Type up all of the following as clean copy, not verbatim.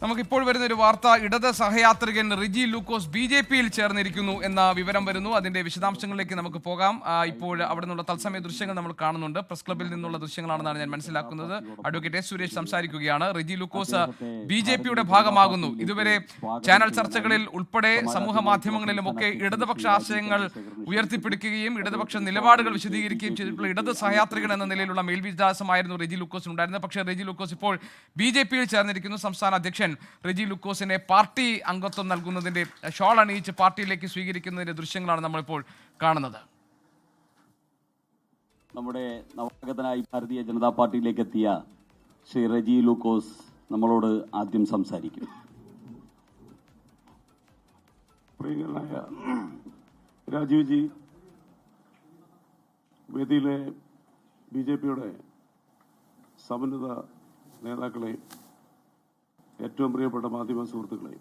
നമുക്കിപ്പോൾ വരുന്ന ഒരു വാർത്ത, ഇടത് സഹയാത്രികൻ റിജി ലൂക്കോസ് BJP-യിൽ ചേർന്നിരിക്കുന്നു എന്ന വിവരം വരുന്നു. അതിന്റെ വിശദാംശങ്ങളിലേക്ക് നമുക്ക് പോകാം. ഇപ്പോൾ അവിടെ നിന്നുള്ള തത്സമയ ദൃശ്യങ്ങൾ നമ്മൾ കാണുന്നുണ്ട്. പ്രസ് ക്ലബിൽ നിന്നുള്ള ദൃശ്യങ്ങളാണെന്നാണ് ഞാൻ മനസ്സിലാക്കുന്നത്. അഡ്വക്കേറ്റ് സുരേഷ് സംസാരിക്കുകയാണ്. റിജി ലൂക്കോസ് BJP-യുടെ ഭാഗമാകുന്നു. ഇതുവരെ ചാനൽ ചർച്ചകളിൽ ഉൾപ്പെടെ സമൂഹ മാധ്യമങ്ങളിലുമൊക്കെ ഇടതുപക്ഷ ആശയങ്ങൾ ഉയർത്തിപ്പിടിക്കുകയും ഇടതുപക്ഷ നിലപാടുകൾ വിശദീകരിക്കുകയും ചെയ്തിട്ടുള്ള ഇടത് സഹയാത്രികൻ എന്ന നിലയിലുള്ള മേൽവിലാസമായിരുന്നു റിജി ലൂക്കോസിന് ഉണ്ടായിരുന്നത്. പക്ഷേ റിജി ലൂക്കോസ് ഇപ്പോൾ BJP-യിൽ ചേർന്നിരിക്കുന്നു. സംസ്ഥാന അധ്യക്ഷൻ റിജി ലൂക്കോസിനെ പാർട്ടി അംഗത്വം നൽകുന്നതിന്റെ ഷോൾ അണിയിച്ച് പാർട്ടിയിലേക്ക് സ്വീകരിക്കുന്നതിന്റെ ദൃശ്യങ്ങളാണ് നമ്മളിപ്പോൾ കാണുന്നത്. നമ്മുടെ നവാഗതനായി ഭാരതീയ ജനതാ പാർട്ടിയിലേക്ക് എത്തിയ ശ്രീ റിജി ലൂക്കോസ് നമ്മളോട് ആദ്യം സംസാരിക്കും. പ്രിയങ്കരനായ രാജീവ് ജി, വേദിയിലെ BJP-യുടെ സമന്വിത നേതാക്കളെ, ഏറ്റവും പ്രിയപ്പെട്ട മാധ്യമ സുഹൃത്തുക്കളെ,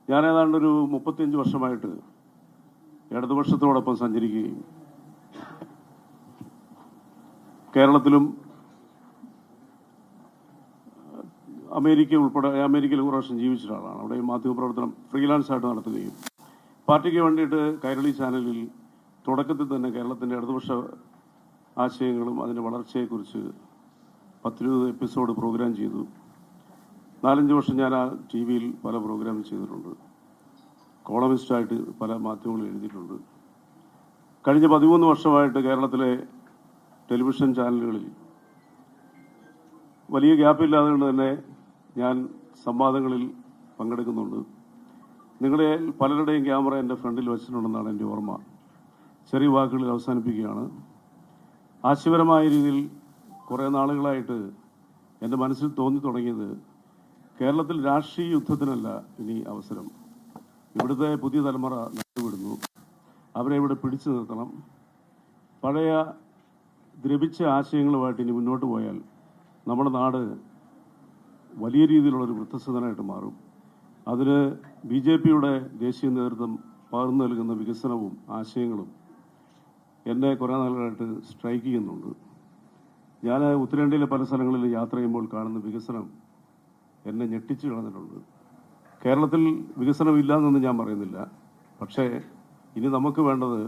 ഞാൻ ഏതാണ്ടൊരു 35 വർഷമായിട്ട് ഇടതുപക്ഷത്തോടൊപ്പം സഞ്ചരിക്കുകയും കേരളത്തിലും അമേരിക്കയിൽ ഒരു വർഷം ജീവിച്ച ആളാണ്. അവിടെ മാധ്യമപ്രവർത്തനം ഫ്രീലാൻസായിട്ട് നടത്തുകയും പാർട്ടിക്ക് വേണ്ടിയിട്ട് കൈരളി ചാനലിൽ തുടക്കത്തിൽ തന്നെ കേരളത്തിൻ്റെ ഇടതുപക്ഷ ആശയങ്ങളും അതിൻ്റെ വളർച്ചയെക്കുറിച്ച് 10-20 എപ്പിസോഡ് പ്രോഗ്രാം ചെയ്തു. 4-5 വർഷം ഞാൻ ആ TV-യിൽ പല പ്രോഗ്രാം ചെയ്തിട്ടുണ്ട്. കോളമിസ്റ്റായിട്ട് പല മാധ്യമങ്ങളിൽ എഴുതിയിട്ടുണ്ട്. കഴിഞ്ഞ 13 വർഷമായിട്ട് കേരളത്തിലെ ടെലിവിഷൻ ചാനലുകളിൽ വലിയ ഗ്യാപ്പില്ലാതെ കൊണ്ട് തന്നെ ഞാൻ സംവാദങ്ങളിൽ പങ്കെടുക്കുന്നുണ്ട്. നിങ്ങളുടെ പലരുടെയും ക്യാമറ എൻ്റെ ഫ്രണ്ടിൽ വെച്ചിട്ടുണ്ടെന്നാണ് എൻ്റെ ഓർമ്മ. ചെറിയ വാക്കുകളിൽ അവസാനിപ്പിക്കുകയാണ്. ആശയപരമായ രീതിയിൽ കുറേ നാളുകളായിട്ട് എൻ്റെ മനസ്സിൽ തോന്നി തുടങ്ങിയത്, കേരളത്തിൽ രാഷ്ട്രീയ യുദ്ധത്തിനല്ല ഇനി അവസരം. ഇവിടുത്തെ പുതിയ തലമുറ നഷ്ടപ്പെടുന്നു. അവരെ ഇവിടെ പിടിച്ചു നിർത്തണം. പഴയ ദ്രവിച്ച ആശയങ്ങളുമായിട്ട് ഇനി മുന്നോട്ട് പോയാൽ നമ്മുടെ നാട് വലിയ രീതിയിലുള്ളൊരു വൃദ്ധസദനമായിട്ട് മാറും. അതിന് BJP-യുടെ ദേശീയ നേതൃത്വം പകർന്നു നൽകുന്ന വികസനവും ആശയങ്ങളും എന്നെ കുറേ നാളുകളായിട്ട് സ്ട്രൈക്ക് ചെയ്യുന്നുണ്ട്. ഞാൻ ഉത്തരേന്ത്യയിലെ പല സ്ഥലങ്ങളിൽ യാത്ര ചെയ്യുമ്പോൾ കാണുന്ന വികസനം എന്നെ ഞെട്ടിച്ചു കളഞ്ഞിട്ടുണ്ട്. കേരളത്തിൽ വികസനമില്ല എന്നൊന്നും ഞാൻ പറയുന്നില്ല. പക്ഷേ ഇനി നമുക്ക് വേണ്ടത്,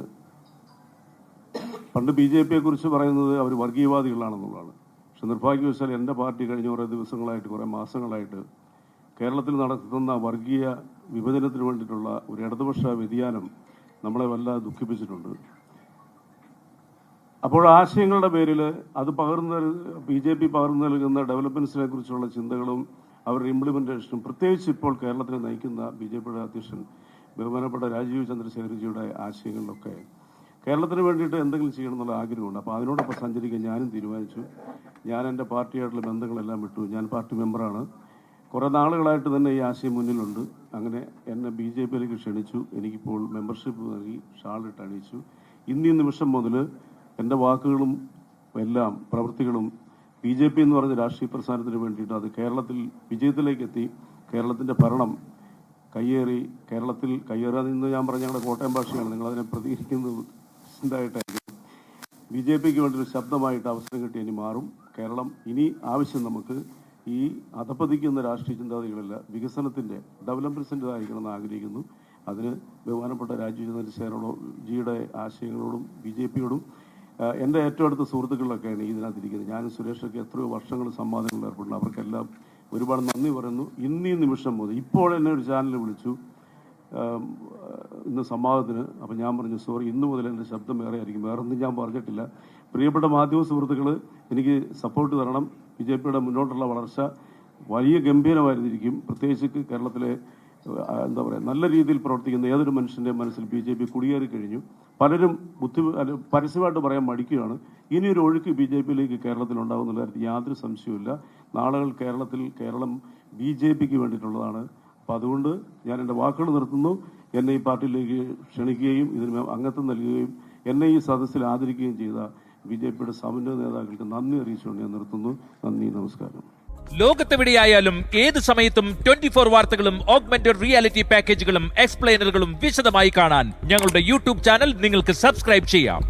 പണ്ട് BJP-യെക്കുറിച്ച് പറയുന്നത് അവർ വർഗീയവാദികളാണെന്നുള്ളതാണ്. പക്ഷെ നിർഭാഗ്യവശാൽ എൻ്റെ പാർട്ടി കഴിഞ്ഞ കുറേ ദിവസങ്ങളായിട്ട്, കുറേ മാസങ്ങളായിട്ട് കേരളത്തിൽ നടത്തുന്ന വർഗീയ വിഭജനത്തിന് വേണ്ടിയിട്ടുള്ള ഒരു ഇടതുപക്ഷ വ്യതിയാനം നമ്മളെ വല്ലാതെ ദുഃഖിപ്പിച്ചിട്ടുണ്ട്. അപ്പോൾ ആശയങ്ങളുടെ പേരിൽ അത് BJP പകർന്നു നൽകുന്ന ഡെവലപ്മെൻറ്റ്സിനെ കുറിച്ചുള്ള ചിന്തകളും അവരുടെ ഇംപ്ലിമെൻറ്റേഷനും, പ്രത്യേകിച്ച് ഇപ്പോൾ കേരളത്തിനെ നയിക്കുന്ന BJP-യുടെ അധ്യക്ഷൻ ബഹുമാനപ്പെട്ട രാജീവ് ചന്ദ്രശേഖർജിയുടെ ആശയങ്ങളിലൊക്കെ കേരളത്തിന് വേണ്ടിയിട്ട് എന്തെങ്കിലും ചെയ്യണം എന്നുള്ള ആഗ്രഹമുണ്ട്. അപ്പോൾ അതിനോടൊപ്പം സഞ്ചരിക്കാൻ ഞാനും തീരുമാനിച്ചു. ഞാൻ എൻ്റെ പാർട്ടിയായിട്ടുള്ള ബന്ധങ്ങളെല്ലാം വിട്ടു. ഞാൻ പാർട്ടി മെമ്പറാണ്. കുറേ നാളുകളായിട്ട് തന്നെ ഈ ആശയം മുന്നിലുണ്ട്. അങ്ങനെ എന്നെ BJP-യിലേക്ക് ക്ഷണിച്ചു. എനിക്കിപ്പോൾ മെമ്പർഷിപ്പ് നൽകി, ഷാളിട്ട് അണിയിച്ചു. ഇന്നീ നിമിഷം മുതൽ എൻ്റെ വാക്കുകളും എല്ലാം പ്രവൃത്തികളും BJP എന്ന് പറഞ്ഞ രാഷ്ട്രീയ പ്രസ്ഥാനത്തിന് വേണ്ടിയിട്ട് അത് കേരളത്തിൽ വിജയത്തിലേക്ക് എത്തി, കേരളത്തിൻ്റെ ഭരണം കേരളത്തിൽ കയ്യേറാതെന്ന് ഞാൻ പറഞ്ഞ ഞങ്ങളുടെ കോട്ടയം ഭാഷയാണ്. നിങ്ങളതിനെ പ്രതികരിക്കുന്നത് എന്തായിട്ടായിരിക്കും. BJP-ക്ക് വേണ്ടി ഒരു ശബ്ദമായിട്ട് അവസരം കിട്ടി ഇനി മാറും കേരളം. ഇനി ആവശ്യം നമുക്ക് ഈ അധപ്പതിക്കുന്ന രാഷ്ട്രീയ ചിന്താഗതികളല്ല, വികസനത്തിൻ്റെ, ഡെവലപ്മെൻറ്റ്സിൻ്റെതായിരിക്കണമെന്ന് ആഗ്രഹിക്കുന്നു. അതിന് ബഹുമാനപ്പെട്ട രാജീവ് ചന്ദ്രശേഖരജിയുടെ ആശയങ്ങളോടും BJP-യോടും എൻ്റെ ഏറ്റവും അടുത്ത സുഹൃത്തുക്കളിലൊക്കെയാണ് ഇതിനകത്തിരിക്കുന്നത്. ഞാനും സുരേഷൊക്കെ എത്രയോ വർഷങ്ങൾ സംവാദങ്ങളിൽ ഏർപ്പെടുന്നു. അവർക്കെല്ലാം ഒരുപാട് നന്ദി പറയുന്നു. ഇന്നീ നിമിഷം മുതൽ ഇപ്പോൾ എന്നെ ഒരു ചാനൽ വിളിച്ചു ഇന്ന് സംവാദത്തിന്. അപ്പം ഞാൻ പറഞ്ഞു, സോറി, ഇന്ന് മുതൽ എൻ്റെ ശബ്ദം വേറെ ആയിരിക്കും, വേറെ ഒന്നും ഞാൻ പറഞ്ഞിട്ടില്ല. പ്രിയപ്പെട്ട മാധ്യമ സുഹൃത്തുക്കൾ, എനിക്ക് സപ്പോർട്ട് തരണം. BJP-യുടെ മുന്നോട്ടുള്ള വളർച്ച വലിയ ഗംഭീരമായിരിക്കും. പ്രത്യേകിച്ച് കേരളത്തിലെ എന്താ പറയുക, നല്ല രീതിയിൽ പ്രവർത്തിക്കുന്ന ഏതൊരു മനുഷ്യൻ്റെ മനസ്സിൽ BJP കുടിയേറി കഴിഞ്ഞു. പലരും പരസ്യമായിട്ട് പറയാൻ മടിക്കുകയാണ്. ഇനിയൊരു ഒഴുക്ക് BJP-യിലേക്ക് കേരളത്തിലുണ്ടാകുന്നുള്ള കാര്യത്തിൽ യാതൊരു സംശയവുമില്ല. നാളുകൾ കേരളം BJP-ക്ക് വേണ്ടിയിട്ടുള്ളതാണ്. അപ്പോൾ അതുകൊണ്ട് ഞാൻ എൻ്റെ വാക്കുകൾ നിർത്തുന്നു. എന്നെ ഈ പാർട്ടിയിലേക്ക് ക്ഷണിക്കുകയും ഇതിന് അംഗത്വം നൽകുകയും എന്നെ ഈ സദസ്സിൽ ആദരിക്കുകയും ചെയ്ത BJP-യുടെ സമന്വയ നേതാക്കൾക്ക് നന്ദി അറിയിച്ചുകൊണ്ട് ഞാൻ നിർത്തുന്നു. നന്ദി, നമസ്കാരം. ലോകത്തെവിടെയായാലും ഏത് സമയത്തും 24 വാർത്തകളും ഓഗ്മെന്റഡ് റിയാലിറ്റി പാക്കേജുകളും എക്സ്പ്ലെയിനറുകളും വിശദമായി കാണാൻ ഞങ്ങളുടെ YouTube ചാനൽ നിങ്ങൾക്ക് സബ്സ്ക്രൈബ് ചെയ്യാം.